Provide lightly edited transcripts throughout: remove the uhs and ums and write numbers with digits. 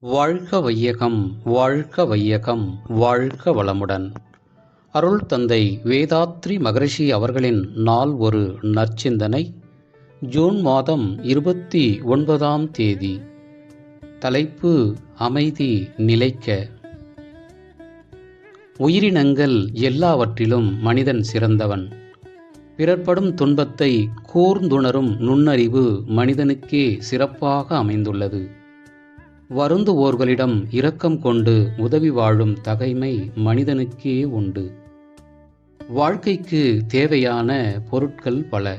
வாழ்க வையகம் வாழ்க வையகம் வாழ்க வளமுடன். அருள் தந்தை வேதாத்ரி மகரிஷி அவர்களின் நாள் ஒரு நற்சிந்தனை. ஜூன் மாதம் 29ஆம் தேதி. தலைப்பு: அமைதி நிலைக்க. உயிரினங்கள் எல்லாவற்றிலும் மனிதன் சிறந்தவன். பிறர்படும் துன்பத்தை கூர்ந்துணரும் நுண்ணறிவு மனிதனுக்கே சிறப்பாக அமைந்துள்ளது. வருந்துவோர்களிடம் இரக்கம் கொண்டு உதவி வாழும் தகைமை மனிதனுக்கே உண்டு. வாழ்க்கைக்கு தேவையான பொருட்கள் பல.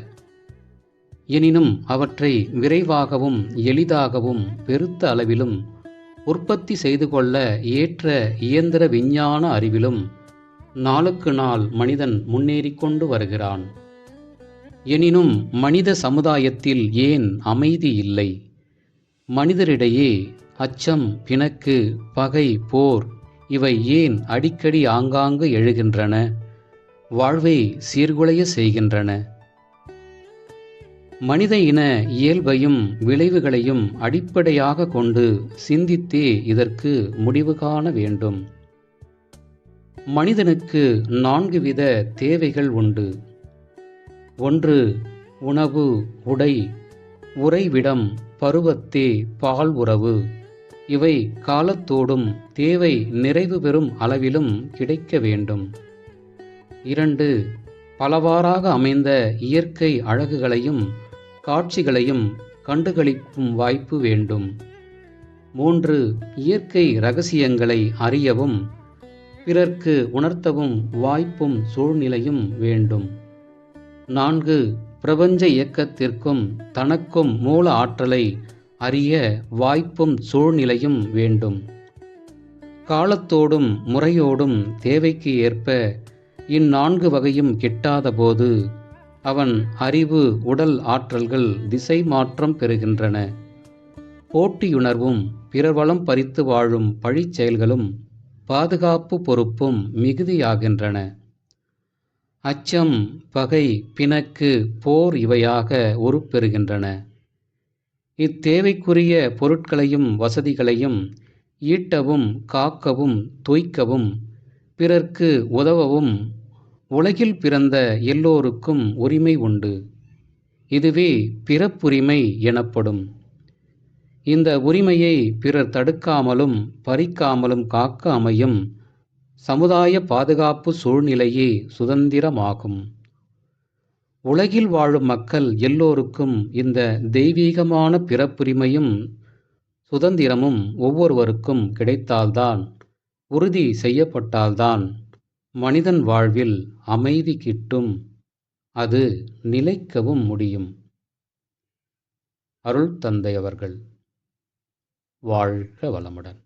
எனினும் அவற்றை விரைவாகவும் எளிதாகவும் பெருத்த அளவிலும் உற்பத்தி செய்து கொள்ள ஏற்ற இயந்திர விஞ்ஞான அறிவிலும் நாளுக்கு நாள் மனிதன் முன்னேறிக்கொண்டு வருகிறான். எனினும் மனித சமுதாயத்தில் ஏன் அமைதி இல்லை? மனிதரிடையே அச்சம், பிணக்கு, பகை, போர் இவை ஏன் அடிக்கடி ஆங்காங்கு எழுகின்றன? வாழ்வை சீர்குலைய செய்கின்றன. மனித இன இயல்பையும் விளைவுகளையும் அடிப்படையாக கொண்டு சிந்தித்தே இதற்கு முடிவு காண வேண்டும். மனிதனுக்கு 4 வித தேவைகள் உண்டு. 1. உணவு, உடை, உறைவிடம், பருவத்தே பால் உறவு. இவை காலத்தோடும் தேவை நிறைவு பெறும் அளவிலும் கிடைக்க வேண்டும். 2. பலவாறாக அமைந்த இயற்கை அழகுகளையும் காட்சிகளையும் கண்டுகளிக்கும் வாய்ப்பு வேண்டும். 3. இயற்கை இரகசியங்களை அறியவும் பிறர்க்கு உணர்த்தவும் வாய்ப்பும் சூழ்நிலையும் வேண்டும். 4. பிரபஞ்ச இயக்கத்திற்கும் தனக்கும் மூல ஆற்றலை அறிய வாய்ப்பும் சூழ்நிலையும் வேண்டும். காலத்தோடும் முறையோடும் தேவைக்கு ஏற்ப 4 வகையும் கிட்டாத போது அவன் அறிவு, உடல் ஆற்றல்கள் திசை மாற்றம் பெறுகின்றன. போட்டியுணர்வும் பிறர்வளம் பறித்து வாழும் பழிச் செயல்களும் பாதுகாப்பு பொறுப்பும் மிகுதியாகின்றன. அச்சம், பகை, பிணக்கு, போர் இவையாக உருப்பெறுகின்றன. இத்தேவைக்குரிய பொருட்களையும் வசதிகளையும் ஈட்டவும் காக்கவும் தொய்க்கவும் பிறர்க்கு உதவவும் உலகில் பிறந்த எல்லோருக்கும் உரிமை உண்டு. இதுவே பிறப்புரிமை எனப்படும். இந்த உரிமையை பிறர் தடுக்காமலும் பறிக்காமலும் காக்க அமையும் சமுதாய பாதுகாப்பு சூழ்நிலையே சுதந்திரமாகும். உலகில் வாழும் மக்கள் எல்லோருக்கும் இந்த தெய்வீகமான பிறப்புரிமையும் சுதந்திரமும் ஒவ்வொருவருக்கும் கிடைத்தால்தான், உறுதி செய்யப்பட்டால்தான் மனிதன் வாழ்வில் அமைதி கிட்டும். அது நிலைக்கவும் முடியும். அருள் தந்தை அவர்கள் வாழ்க வளமுடன்.